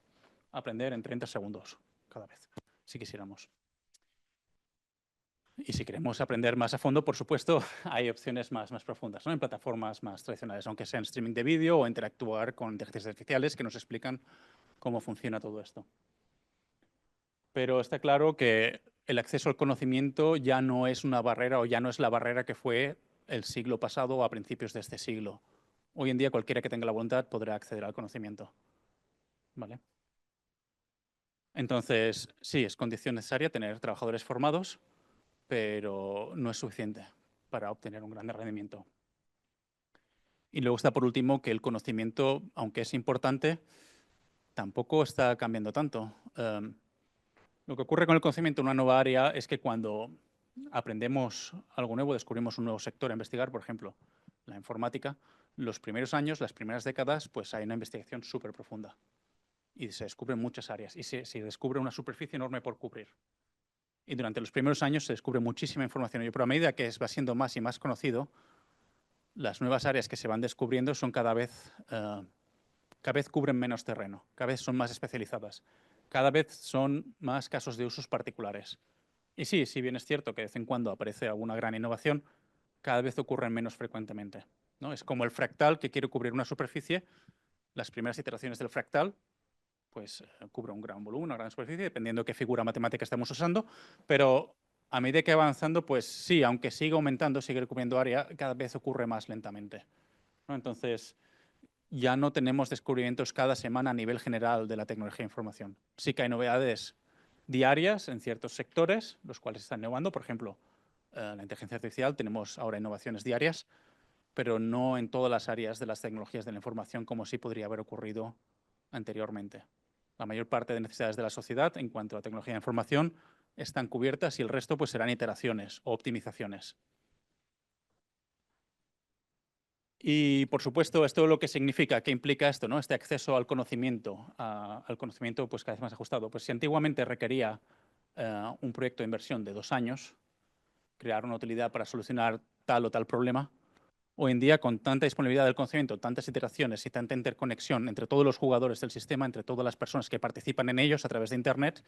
aprender en 30 segundos cada vez, si quisiéramos. Y si queremos aprender más a fondo, por supuesto, hay opciones más profundas, ¿no? En plataformas más tradicionales, aunque sea en streaming de vídeo o interactuar con inteligencias artificiales que nos explican cómo funciona todo esto. Pero está claro que el acceso al conocimiento ya no es una barrera o ya no es la barrera que fue el siglo pasado o a principios de este siglo. Hoy en día cualquiera que tenga la voluntad podrá acceder al conocimiento. ¿Vale? Entonces, sí, es condición necesaria tener trabajadores formados, pero no es suficiente para obtener un gran rendimiento. Y luego está, por último, que el conocimiento, aunque es importante, tampoco está cambiando tanto. Lo que ocurre con el conocimiento en una nueva área es que cuando aprendemos algo nuevo, descubrimos un nuevo sector a investigar, por ejemplo, la informática, los primeros años, las primeras décadas, pues hay una investigación súper profunda y se descubren muchas áreas y se descubre una superficie enorme por cubrir. Y durante los primeros años se descubre muchísima información, pero a medida que va siendo más y más conocido, las nuevas áreas que se van descubriendo son cada vez cubren menos terreno, cada vez son más especializadas, cada vez son más casos de usos particulares. Y sí, si bien es cierto que de vez en cuando aparece alguna gran innovación, cada vez ocurren menos frecuentemente, ¿no? Es como el fractal que quiere cubrir una superficie, las primeras iteraciones del fractal pues cubre un gran volumen, una gran superficie, dependiendo de qué figura matemática estemos usando, pero a medida que va avanzando, pues sí, aunque siga aumentando, sigue cubriendo área, cada vez ocurre más lentamente, ¿no? Entonces, ya no tenemos descubrimientos cada semana a nivel general de la tecnología de información. Sí que hay novedades diarias en ciertos sectores, los cuales están innovando. Por ejemplo, la inteligencia artificial, tenemos ahora innovaciones diarias, pero no en todas las áreas de las tecnologías de la información como sí podría haber ocurrido anteriormente. La mayor parte de necesidades de la sociedad en cuanto a tecnología de información están cubiertas y el resto pues serán iteraciones o optimizaciones. Y, por supuesto, esto lo que significa, ¿qué implica esto, ¿no? Este acceso al conocimiento pues cada vez más ajustado. Pues si antiguamente requería un proyecto de inversión de 2 años, crear una utilidad para solucionar tal o tal problema, hoy en día, con tanta disponibilidad del conocimiento, tantas iteraciones y tanta interconexión entre todos los jugadores del sistema, entre todas las personas que participan en ellos a través de Internet,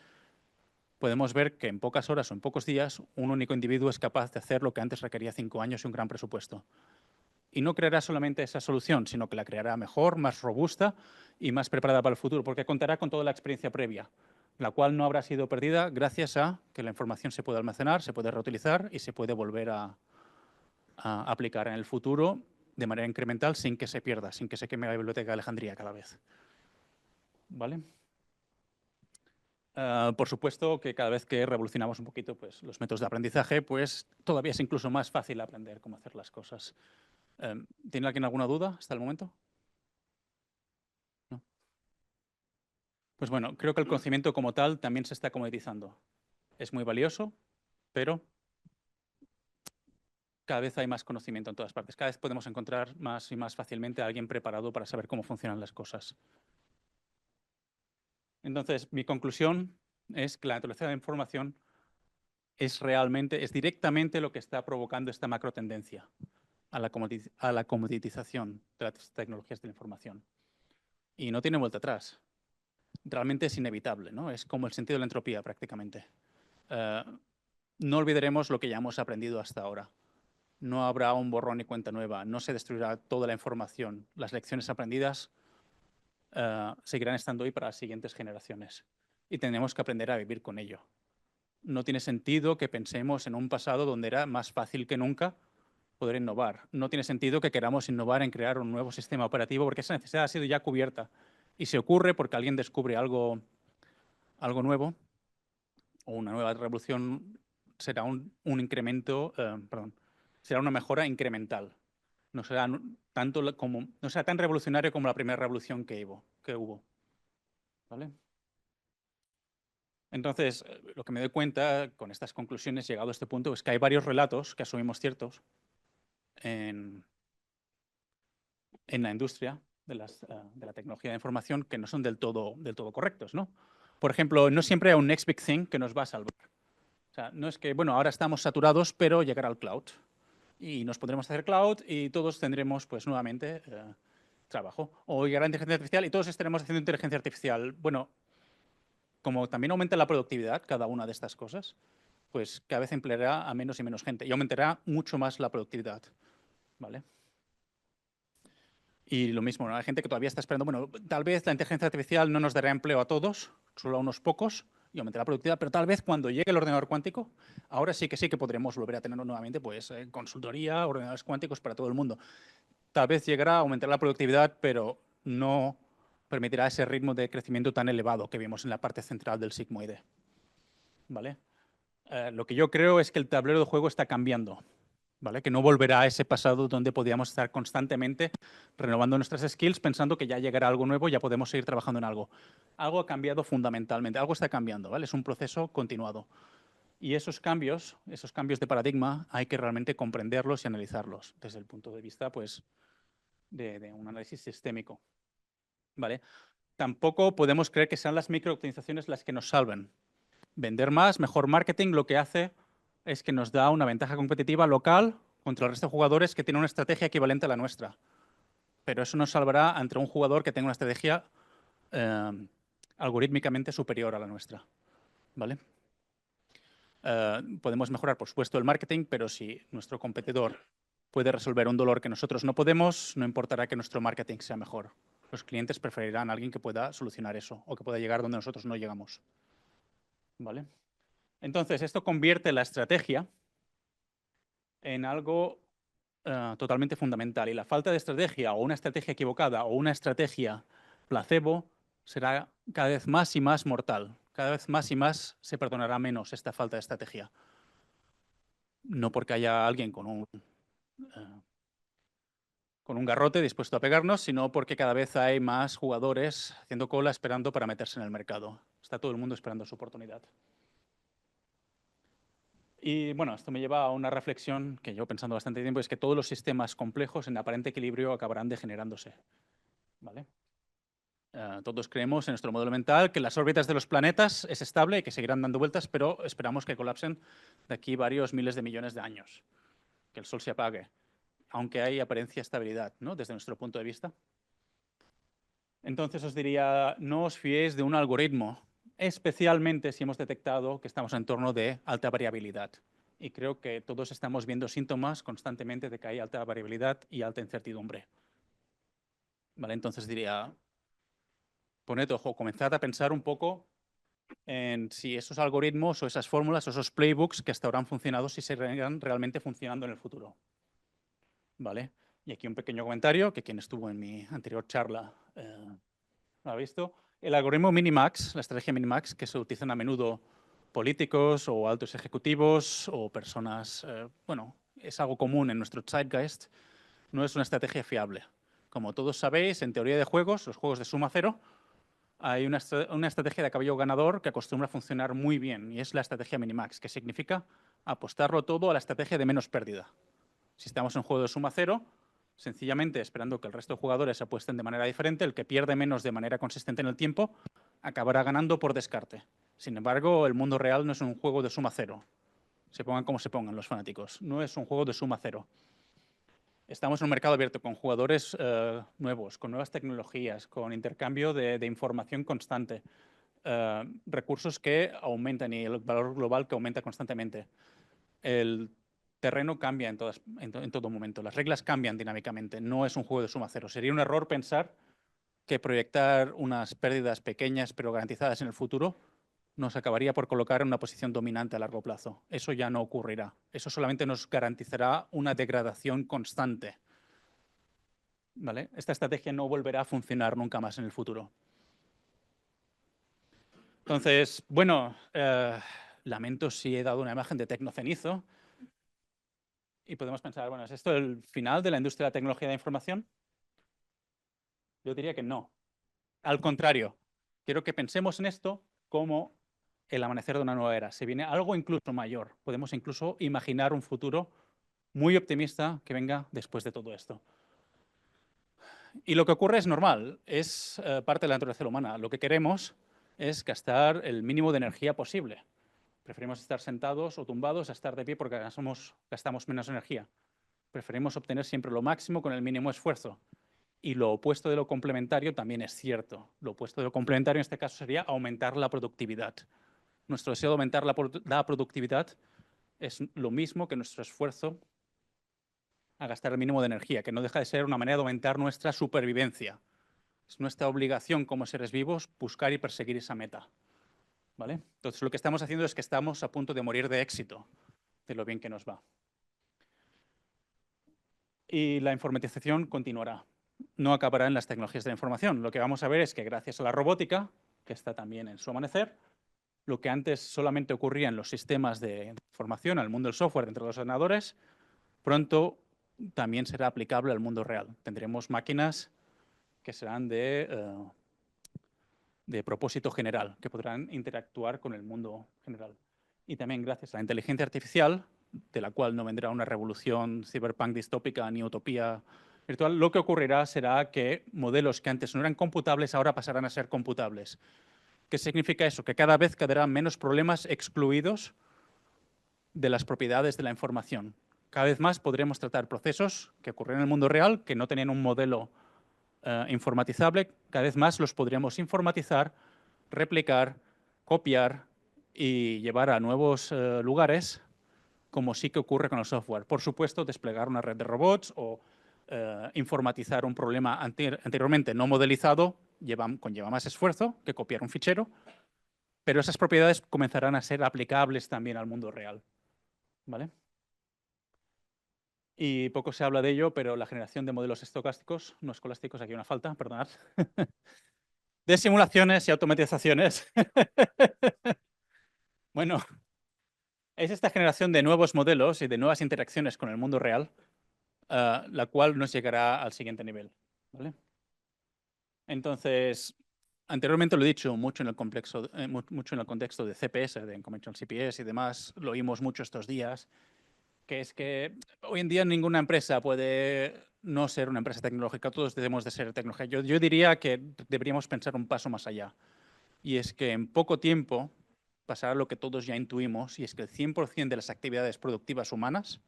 podemos ver que en pocas horas o en pocos días un único individuo es capaz de hacer lo que antes requería 5 años y un gran presupuesto. Y no creará solamente esa solución, sino que la creará mejor, más robusta y más preparada para el futuro, porque contará con toda la experiencia previa, la cual no habrá sido perdida gracias a que la información se puede almacenar, se puede reutilizar y se puede volver a aplicar en el futuro de manera incremental sin que se pierda, sin que se queme la biblioteca de Alejandría cada vez. ¿Vale? Por supuesto que cada vez que revolucionamos un poquito pues, los métodos de aprendizaje, pues todavía es incluso más fácil aprender cómo hacer las cosas. ¿Tiene alguien alguna duda hasta el momento? ¿No? Pues bueno, creo que el conocimiento como tal también se está comoditizando. Es muy valioso, pero cada vez hay más conocimiento en todas partes. Cada vez podemos encontrar más y más fácilmente a alguien preparado para saber cómo funcionan las cosas. Entonces, mi conclusión es que la naturaleza de la información es directamente lo que está provocando esta macro tendencia a la comoditización de las tecnologías de la información. Y no tiene vuelta atrás. Realmente es inevitable, ¿no? Es como el sentido de la entropía prácticamente. No olvidaremos lo que ya hemos aprendido hasta ahora. No habrá un borrón y cuenta nueva. No se destruirá toda la información. Las lecciones aprendidas seguirán estando ahí para las siguientes generaciones. Y tenemos que aprender a vivir con ello. No tiene sentido que pensemos en un pasado donde era más fácil que nunca poder innovar. No tiene sentido que queramos innovar en crear un nuevo sistema operativo porque esa necesidad ha sido ya cubierta. Y se ocurre porque alguien descubre algo nuevo o una nueva revolución, será un incremento, será una mejora incremental. No será, no será tan revolucionario como la primera revolución que hubo. ¿Vale? Entonces, lo que me doy cuenta con estas conclusiones, llegado a este punto, es que hay varios relatos que asumimos ciertos en la industria de la tecnología de información que no son del todo correctos, ¿no? Por ejemplo, no siempre hay un next big thing que nos va a salvar. O sea, no es que, bueno, ahora estamos saturados, pero llegará el cloud. Y nos pondremos a hacer cloud y todos tendremos, pues, nuevamente trabajo. O llegará la inteligencia artificial y todos estaremos haciendo inteligencia artificial. Bueno, como también aumenta la productividad, cada una de estas cosas, pues cada vez empleará a menos y menos gente y aumentará mucho más la productividad, ¿vale? Y lo mismo, ¿no? Hay gente que todavía está esperando, bueno, tal vez la inteligencia artificial no nos dará empleo a todos, solo a unos pocos, y aumentará la productividad, pero tal vez cuando llegue el ordenador cuántico, ahora sí que podremos volver a tener nuevamente pues, consultoría, ordenadores cuánticos para todo el mundo. Tal vez llegará a aumentar la productividad, pero no permitirá ese ritmo de crecimiento tan elevado que vimos en la parte central del sigmoide, ¿vale? Lo que yo creo es que el tablero de juego está cambiando, ¿vale? Que no volverá a ese pasado donde podíamos estar constantemente renovando nuestras skills pensando que ya llegará algo nuevo y ya podemos seguir trabajando en algo. Algo ha cambiado fundamentalmente, algo está cambiando, ¿vale? Es un proceso continuado. Y esos cambios de paradigma, hay que realmente comprenderlos y analizarlos desde el punto de vista, pues, de un análisis sistémico, ¿vale? Tampoco podemos creer que sean las microoptimizaciones las que nos salven. Vender más, mejor marketing, lo que hace es que nos da una ventaja competitiva local contra el resto de jugadores que tienen una estrategia equivalente a la nuestra. Pero eso nos salvará ante un jugador que tenga una estrategia algorítmicamente superior a la nuestra, ¿vale? Podemos mejorar, por supuesto, el marketing, pero si nuestro competidor puede resolver un dolor que nosotros no podemos, no importará que nuestro marketing sea mejor. Los clientes preferirán a alguien que pueda solucionar eso o que pueda llegar donde nosotros no llegamos, ¿vale? Entonces, esto convierte la estrategia en algo totalmente fundamental. Y la falta de estrategia o una estrategia equivocada o una estrategia placebo será cada vez más y más mortal. Cada vez más y más se perdonará menos esta falta de estrategia. No porque haya alguien con un garrote dispuesto a pegarnos, sino porque cada vez hay más jugadores haciendo cola esperando para meterse en el mercado. Está todo el mundo esperando su oportunidad. Y bueno, esto me lleva a una reflexión que yo pensando bastante tiempo, es que todos los sistemas complejos en aparente equilibrio acabarán degenerándose, ¿vale? Todos creemos en nuestro modelo mental que las órbitas de los planetas es estable y que seguirán dando vueltas, pero esperamos que colapsen de aquí varios miles de millones de años, que el Sol se apague, aunque hay apariencia estabilidad, ¿no? Desde nuestro punto de vista. Entonces os diría, no os fiéis de un algoritmo, especialmente si hemos detectado que estamos en torno de alta variabilidad. Y creo que todos estamos viendo síntomas constantemente de que hay alta variabilidad y alta incertidumbre. ¿Vale? Entonces diría, poned ojo, comenzad a pensar un poco en si esos algoritmos o esas fórmulas o esos playbooks que hasta ahora han funcionado, si seguirán realmente funcionando en el futuro. ¿Vale? Y aquí un pequeño comentario, que quien estuvo en mi anterior charla lo ha visto. El algoritmo Minimax, la estrategia Minimax, que se utilizan a menudo políticos o altos ejecutivos o personas, bueno, es algo común en nuestro zeitgeist, no es una estrategia fiable. Como todos sabéis, en teoría de juegos, los juegos de suma cero, hay una estrategia de caballo ganador que acostumbra a funcionar muy bien, y es la estrategia Minimax, que significa apostarlo todo a la estrategia de menos pérdida. Si estamos en un juego de suma cero, sencillamente esperando que el resto de jugadores apuesten de manera diferente, el que pierde menos de manera consistente en el tiempo acabará ganando por descarte. Sin embargo, el mundo real no es un juego de suma cero. Se pongan como se pongan los fanáticos. No es un juego de suma cero. Estamos en un mercado abierto con jugadores nuevos, con nuevas tecnologías, con intercambio de información constante, recursos que aumentan y el valor global que aumenta constantemente. El terreno cambia en todo momento. Las reglas cambian dinámicamente. No es un juego de suma cero. Sería un error pensar que proyectar unas pérdidas pequeñas pero garantizadas en el futuro nos acabaría por colocar en una posición dominante a largo plazo. Eso ya no ocurrirá. Eso solamente nos garantizará una degradación constante. ¿Vale? Esta estrategia no volverá a funcionar nunca más en el futuro. Entonces, bueno, lamento si he dado una imagen de tecnocenizo. Y podemos pensar, bueno, ¿es esto el final de la industria de la tecnología de la información? Yo diría que no. Al contrario, quiero que pensemos en esto como el amanecer de una nueva era. Se viene algo incluso mayor. Podemos incluso imaginar un futuro muy optimista que venga después de todo esto. Y lo que ocurre es normal, es parte de la naturaleza humana. Lo que queremos es gastar el mínimo de energía posible. Preferimos estar sentados o tumbados a estar de pie porque gastamos menos energía. Preferimos obtener siempre lo máximo con el mínimo esfuerzo. Y lo opuesto de lo complementario también es cierto. Lo opuesto de lo complementario en este caso sería aumentar la productividad. Nuestro deseo de aumentar la productividad es lo mismo que nuestro esfuerzo a gastar el mínimo de energía, que no deja de ser una manera de aumentar nuestra supervivencia. Es nuestra obligación como seres vivos buscar y perseguir esa meta. ¿Vale? Entonces, lo que estamos haciendo es que estamos a punto de morir de éxito, de lo bien que nos va. Y la informatización continuará. No acabará en las tecnologías de la información. Lo que vamos a ver es que gracias a la robótica, que está también en su amanecer, lo que antes solamente ocurría en los sistemas de información, al mundo del software, entre los ordenadores, pronto también será aplicable al mundo real. Tendremos máquinas que serán de propósito general, que podrán interactuar con el mundo general. Y también gracias a la inteligencia artificial, de la cual no vendrá una revolución cyberpunk distópica ni utopía virtual, lo que ocurrirá será que modelos que antes no eran computables ahora pasarán a ser computables. ¿Qué significa eso? Que cada vez quedarán menos problemas excluidos de las propiedades de la información. Cada vez más podremos tratar procesos que ocurren en el mundo real, que no tenían un modelo informatizable, cada vez más los podríamos informatizar, replicar, copiar y llevar a nuevos lugares, como sí que ocurre con el software. Por supuesto, desplegar una red de robots o informatizar un problema anteriormente no modelizado conlleva más esfuerzo que copiar un fichero, pero esas propiedades comenzarán a ser aplicables también al mundo real. ¿Vale? Y poco se habla de ello, pero la generación de modelos estocásticos, no escolásticos, aquí hay una falta, perdonad, de simulaciones y automatizaciones. Bueno, es esta generación de nuevos modelos y de nuevas interacciones con el mundo real, la cual nos llegará al siguiente nivel. ¿Vale? Entonces, anteriormente lo he dicho mucho en el contexto de CPS, de Conventional CPS y demás, lo oímos mucho estos días, que es que hoy en día ninguna empresa puede no ser una empresa tecnológica, todos debemos de ser tecnología. Yo diría que deberíamos pensar un paso más allá, y es que en poco tiempo pasará lo que todos ya intuimos, y es que el 100% de las actividades productivas humanas,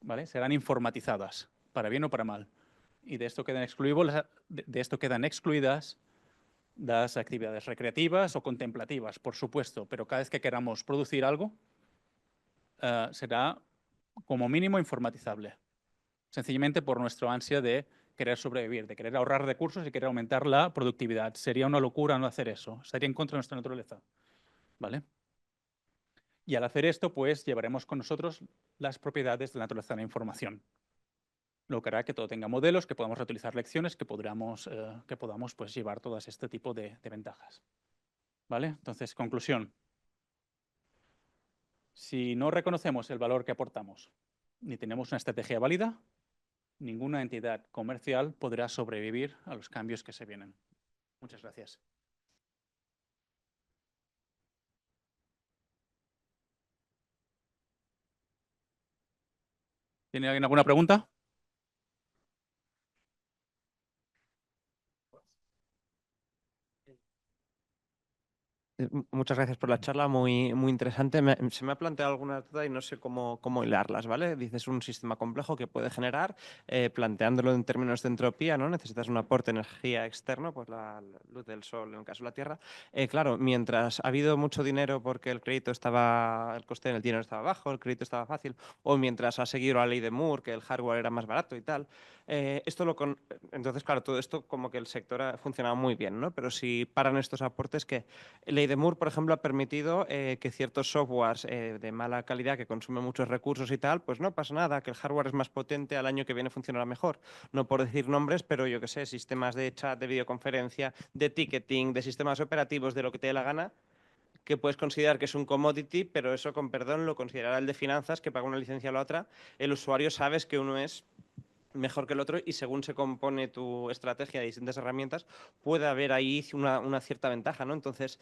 ¿vale?, serán informatizadas, para bien o para mal. Y de esto quedan excluidas las actividades recreativas o contemplativas, por supuesto, pero cada vez que queramos producir algo, será como mínimo informatizable. Sencillamente por nuestra ansia de querer sobrevivir, de querer ahorrar recursos y querer aumentar la productividad. Sería una locura no hacer eso, estaría en contra de nuestra naturaleza. ¿Vale? Y al hacer esto, pues llevaremos con nosotros las propiedades de la naturaleza de la información. lo que hará que todo tenga modelos, que podamos reutilizar lecciones, que podamos pues, llevar todo este tipo de ventajas. ¿Vale? Entonces, conclusión. Si no reconocemos el valor que aportamos ni tenemos una estrategia válida, ninguna entidad comercial podrá sobrevivir a los cambios que se vienen. Muchas gracias. ¿Tiene alguien alguna pregunta? Muchas gracias por la charla, muy interesante. Se me ha planteado alguna duda y no sé cómo hilarlas, ¿vale? Dices un sistema complejo que puede generar, planteándolo en términos de entropía, ¿no? Necesitas un aporte de energía externo, pues la luz del sol en el caso de la Tierra. Claro, mientras ha habido mucho dinero porque el coste del dinero estaba bajo, el crédito estaba fácil, o mientras ha seguido la ley de Moore, que el hardware era más barato y tal, entonces, claro, todo esto como que el sector ha funcionado muy bien, ¿no? Pero si paran estos aportes, que ley de Moore, por ejemplo, ha permitido que ciertos softwares de mala calidad que consumen muchos recursos y tal, pues no pasa nada, que el hardware es más potente, al año que viene funcionará mejor. No por decir nombres, pero yo qué sé, sistemas de chat, de videoconferencia, de ticketing, de sistemas operativos, de lo que te dé la gana, que puedes considerar que es un commodity, pero eso, con perdón, lo considerará el de finanzas, que paga una licencia a la otra. El usuario sabes que uno es mejor que el otro y según se compone tu estrategia de distintas herramientas, puede haber ahí una cierta ventaja, ¿no? Entonces,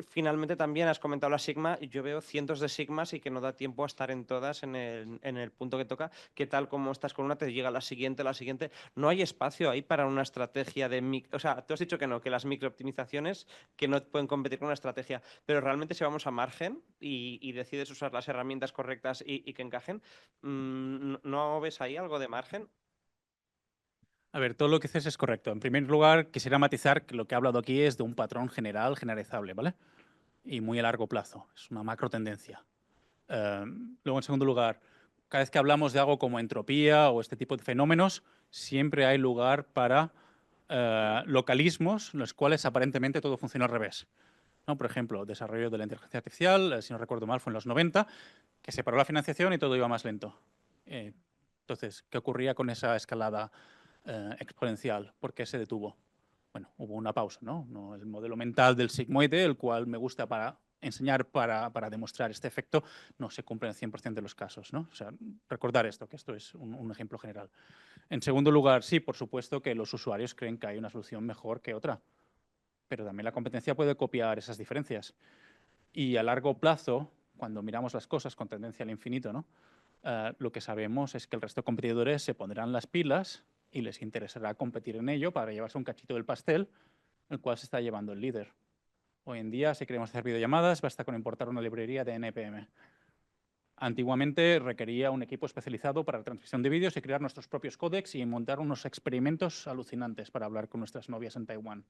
finalmente también has comentado la Sigma y yo veo cientos de Sigmas y que no da tiempo a estar en todas en el punto que toca, que tal como estás con una te llega la siguiente. No hay espacio ahí para una estrategia de... O sea, tú has dicho que no, que las microoptimizaciones que no pueden competir con una estrategia, pero realmente si vamos a margen y decides usar las herramientas correctas y que encajen, ¿no ves ahí algo de margen? A ver, todo lo que dices es correcto. En primer lugar, quisiera matizar que lo que he hablado aquí es de un patrón general generalizable, ¿vale? Y muy a largo plazo. Es una macro tendencia. Luego, en segundo lugar, cada vez que hablamos de algo como entropía o este tipo de fenómenos, siempre hay lugar para localismos en los cuales aparentemente todo funciona al revés, ¿no? Por ejemplo, desarrollo de la inteligencia artificial, si no recuerdo mal, fue en los 90, que se paró la financiación y todo iba más lento. Entonces, ¿qué ocurría con esa escalada exponencial? ¿Por qué se detuvo? Bueno, hubo una pausa, ¿no? El modelo mental del sigmoide, el cual me gusta para enseñar, para demostrar este efecto, no se cumple en el 100% de los casos, ¿no? O sea, recordar esto, que esto es un ejemplo general. En segundo lugar, sí, por supuesto que los usuarios creen que hay una solución mejor que otra, pero también la competencia puede copiar esas diferencias. Y a largo plazo, cuando miramos las cosas con tendencia al infinito, ¿no? Lo que sabemos es que el resto de competidores se pondrán las pilas y les interesará competir en ello para llevarse un cachito del pastel, el cual se está llevando el líder. Hoy en día, si queremos hacer videollamadas, basta con importar una librería de NPM. Antiguamente requería un equipo especializado para la transmisión de vídeos y crear nuestros propios códecs y montar unos experimentos alucinantes para hablar con nuestras novias en Taiwán.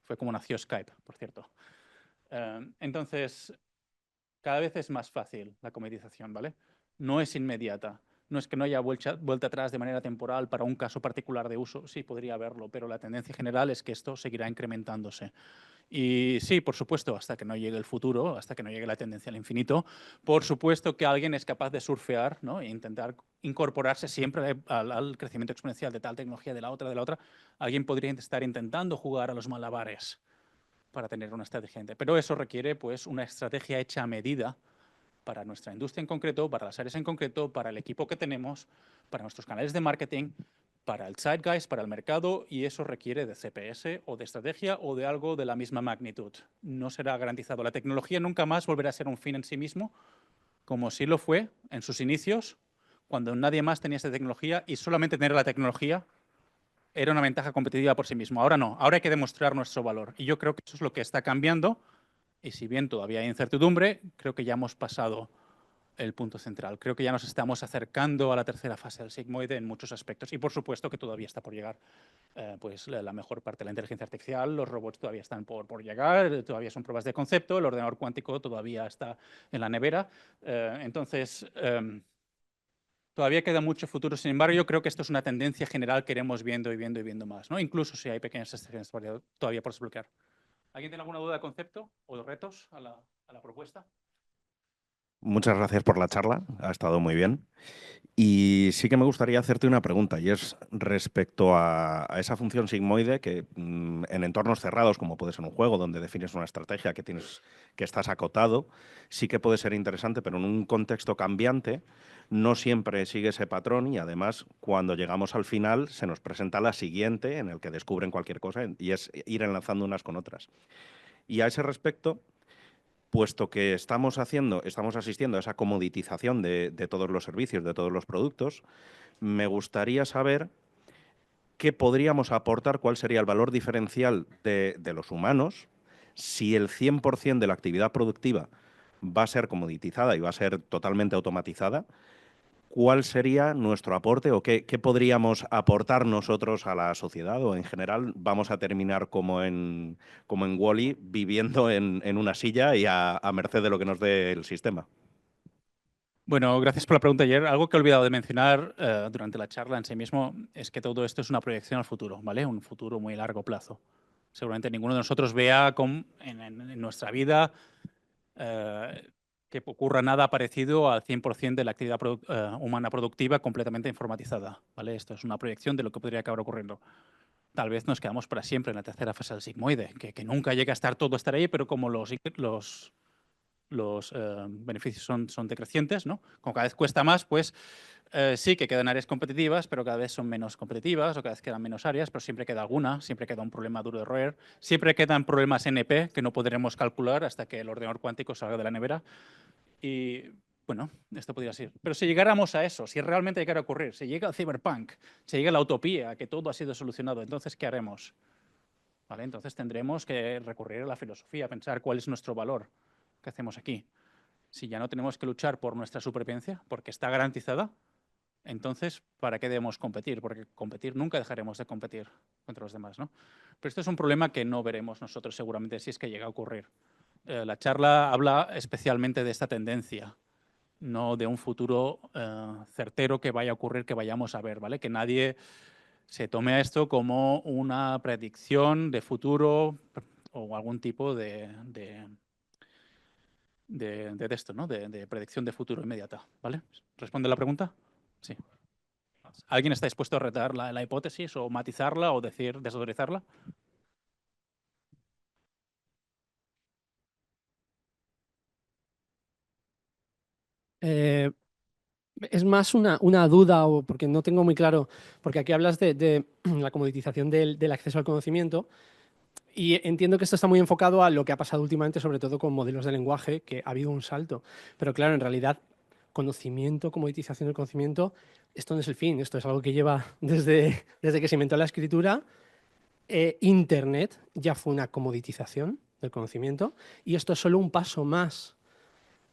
Fue como nació Skype, por cierto. Entonces, cada vez es más fácil la cometización, ¿vale? No es inmediata. No es que no haya vuelta atrás de manera temporal para un caso particular de uso. Sí, podría haberlo, pero la tendencia general es que esto seguirá incrementándose. Y sí, por supuesto, hasta que no llegue el futuro, hasta que no llegue la tendencia al infinito, por supuesto que alguien es capaz de surfear, ¿no? E intentar incorporarse siempre al crecimiento exponencial de tal tecnología, de la otra. Alguien podría estar intentando jugar a los malabares para tener una estrategia. Pero eso requiere, pues, una estrategia hecha a medida para nuestra industria en concreto, para las áreas en concreto, para el equipo que tenemos, para nuestros canales de marketing, para el zeitgeist, para el mercado, y eso requiere de CPS o de estrategia o de algo de la misma magnitud. No será garantizado. La tecnología nunca más volverá a ser un fin en sí mismo, como sí lo fue en sus inicios, cuando nadie más tenía esta tecnología y solamente tener la tecnología era una ventaja competitiva por sí mismo. Ahora no, ahora hay que demostrar nuestro valor. Y yo creo que eso es lo que está cambiando. Y si bien todavía hay incertidumbre, creo que ya hemos pasado el punto central. Creo que ya nos estamos acercando a la tercera fase del sigmoide en muchos aspectos. Y por supuesto que todavía está por llegar pues la mejor parte de la inteligencia artificial. Los robots todavía están por llegar, todavía son pruebas de concepto. El ordenador cuántico todavía está en la nevera. Entonces, todavía queda mucho futuro. Sin embargo, yo creo que esto es una tendencia general que iremos viendo y viendo y viendo más, ¿no? Incluso si hay pequeñas excepciones todavía por desbloquear. ¿Alguien tiene alguna duda de concepto o de retos a la propuesta? Muchas gracias por la charla, ha estado muy bien. Y sí que me gustaría hacerte una pregunta, y es respecto a esa función sigmoide que en entornos cerrados, como puede ser un juego donde defines una estrategia que estás acotado, sí que puede ser interesante, pero en un contexto cambiante no siempre sigue ese patrón y además cuando llegamos al final se nos presenta la siguiente en el que descubren cualquier cosa y es ir enlazando unas con otras. Y a ese respecto, puesto que estamos asistiendo a esa comoditización de todos los servicios, de todos los productos, me gustaría saber qué podríamos aportar, cuál sería el valor diferencial de los humanos si el 100% de la actividad productiva va a ser comoditizada y va a ser totalmente automatizada. ¿Cuál sería nuestro aporte o qué podríamos aportar nosotros a la sociedad o en general vamos a terminar como en Wall-E viviendo en una silla y a merced de lo que nos dé el sistema? Bueno, gracias por la pregunta ayer. Algo que he olvidado de mencionar durante la charla en sí mismo es que todo esto es una proyección al futuro, ¿vale? Un futuro muy largo plazo. Seguramente ninguno de nosotros vea en nuestra vida que ocurra nada parecido al 100% de la actividad humana productiva completamente informatizada, ¿vale? Esto es una proyección de lo que podría acabar ocurriendo. Tal vez nos quedamos para siempre en la tercera fase del sigmoide, que nunca llegue a estar todo estar ahí, pero como los beneficios son decrecientes, ¿no? Como cada vez cuesta más, pues sí que quedan áreas competitivas, pero cada vez son menos competitivas o cada vez quedan menos áreas, pero siempre queda alguna, siempre queda un problema duro de roer, siempre quedan problemas NP que no podremos calcular hasta que el ordenador cuántico salga de la nevera. Y bueno, esto podría ser. Pero si llegáramos a eso, si realmente llegara a ocurrir, si llega el cyberpunk, si llega la utopía, que todo ha sido solucionado, entonces, ¿qué haremos? ¿Vale? Entonces tendremos que recurrir a la filosofía, a pensar cuál es nuestro valor que hacemos aquí. Si ya no tenemos que luchar por nuestra supervivencia, porque está garantizada, entonces, ¿para qué debemos competir? Porque competir, nunca dejaremos de competir contra los demás, ¿no? Pero esto es un problema que no veremos nosotros seguramente si es que llega a ocurrir. La charla habla especialmente de esta tendencia, no de un futuro certero que vaya a ocurrir, que vayamos a ver, ¿vale? Que nadie se tome a esto como una predicción de futuro o algún tipo de esto, ¿no? De predicción de futuro inmediata, ¿vale? ¿Responde la pregunta? Sí. ¿Alguien está dispuesto a retar la hipótesis o matizarla o decir desautorizarla? Es más una duda, o porque no tengo muy claro, porque aquí hablas de la comoditización del acceso al conocimiento, y entiendo que esto está muy enfocado a lo que ha pasado últimamente, sobre todo con modelos de lenguaje, que ha habido un salto. Pero claro, en realidad, conocimiento, comoditización del conocimiento, esto no es el fin, esto es algo que lleva desde que se inventó la escritura. Internet ya fue una comoditización del conocimiento, y esto es solo un paso más.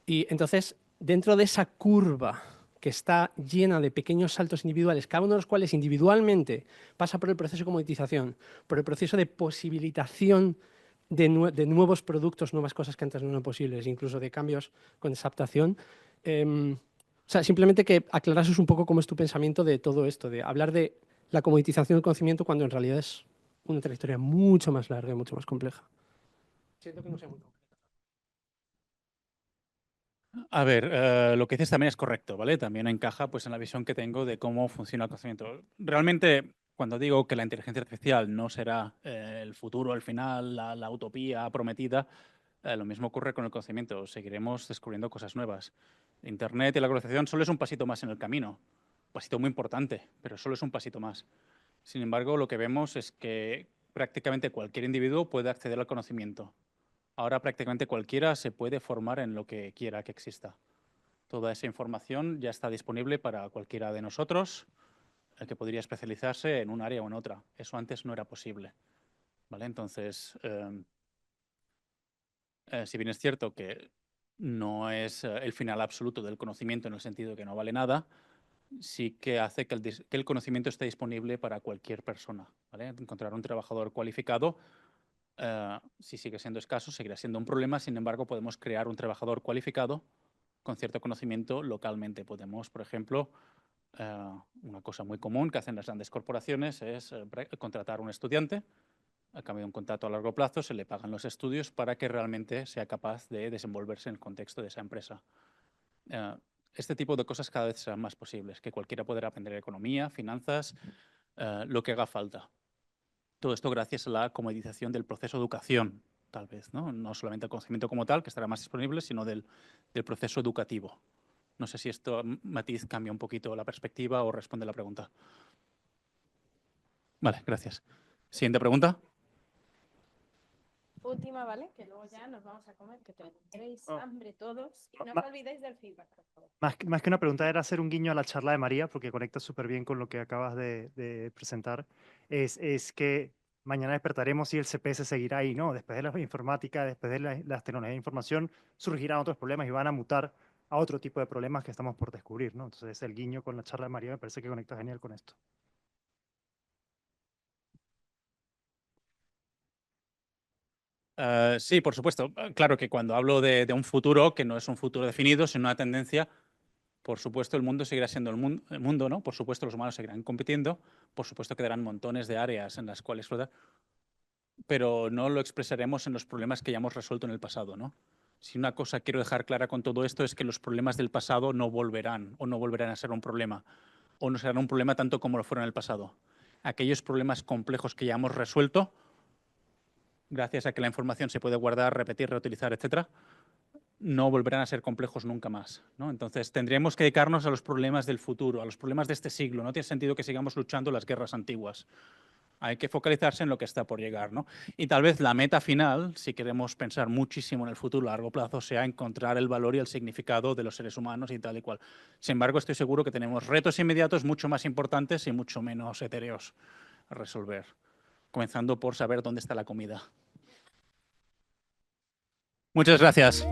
Y entonces, dentro de esa curva que está llena de pequeños saltos individuales, cada uno de los cuales individualmente pasa por el proceso de comoditización, por el proceso de posibilitación de nuevos productos, nuevas cosas que antes no eran posibles, incluso de cambios con adaptación. O sea, simplemente que aclarases un poco cómo es tu pensamiento de todo esto, de hablar de la comoditización del conocimiento cuando en realidad es una trayectoria mucho más larga y mucho más compleja. Siento que no sea muy complejo. A ver, lo que dices también es correcto, ¿vale? También encaja pues, en la visión que tengo de cómo funciona el conocimiento. Realmente, cuando digo que la inteligencia artificial no será el futuro, el final, la utopía prometida, lo mismo ocurre con el conocimiento. Seguiremos descubriendo cosas nuevas. Internet y la globalización solo es un pasito más en el camino. Un pasito muy importante, pero solo es un pasito más. Sin embargo, lo que vemos es que prácticamente cualquier individuo puede acceder al conocimiento. Ahora prácticamente cualquiera se puede formar en lo que quiera que exista. Toda esa información ya está disponible para cualquiera de nosotros, el que podría especializarse en un área o en otra. Eso antes no era posible, ¿vale? Entonces, si bien es cierto que no es el final absoluto del conocimiento en el sentido de que no vale nada, sí que hace que el conocimiento esté disponible para cualquier persona, ¿vale? Encontrar un trabajador cualificado, si sigue siendo escaso, seguirá siendo un problema. Sin embargo, podemos crear un trabajador cualificado con cierto conocimiento localmente. Podemos, por ejemplo, una cosa muy común que hacen las grandes corporaciones es contratar a un estudiante, a cambio de un contrato a largo plazo, se le pagan los estudios para que realmente sea capaz de desenvolverse en el contexto de esa empresa. este tipo de cosas cada vez serán más posibles, que cualquiera podrá aprender economía, finanzas, lo que haga falta. Todo esto gracias a la comodización del proceso de educación, tal vez, ¿no? No solamente el conocimiento como tal, que estará más disponible, sino del proceso educativo. No sé si esto, matiz, cambia un poquito la perspectiva o responde la pregunta. Vale, gracias. Siguiente pregunta. Última, ¿vale? Que luego ya nos vamos a comer, que tendréis Oh. hambre todos. Y no Ma- os olvidéis del feedback, por favor. Más que una pregunta era hacer un guiño a la charla de María, porque conecta súper bien con lo que acabas de presentar. Es que mañana despertaremos y el CPS seguirá ahí, ¿no? Después de la informática, después de las tecnologías de información, surgirán otros problemas y van a mutar a otro tipo de problemas que estamos por descubrir, ¿no? Entonces el guiño con la charla de María me parece que conecta genial con esto. Sí, por supuesto. Claro que cuando hablo de un futuro, que no es un futuro definido, sino una tendencia, por supuesto el mundo seguirá siendo el mundo, ¿no? Por supuesto los humanos seguirán compitiendo, por supuesto quedarán montones de áreas en las cuales explotar, pero no lo expresaremos en los problemas que ya hemos resuelto en el pasado, ¿no? Si una cosa quiero dejar clara con todo esto es que los problemas del pasado no volverán o no volverán a ser un problema o no serán un problema tanto como lo fueron en el pasado. Aquellos problemas complejos que ya hemos resuelto, gracias a que la información se puede guardar, repetir, reutilizar, etcétera, no volverán a ser complejos nunca más, ¿no? Entonces tendremos que dedicarnos a los problemas del futuro, a los problemas de este siglo. No tiene sentido que sigamos luchando las guerras antiguas. Hay que focalizarse en lo que está por llegar, ¿no? Y tal vez la meta final, si queremos pensar muchísimo en el futuro a largo plazo, sea encontrar el valor y el significado de los seres humanos y tal y cual. Sin embargo, estoy seguro que tenemos retos inmediatos mucho más importantes y mucho menos etéreos a resolver, comenzando por saber dónde está la comida. Muchas gracias.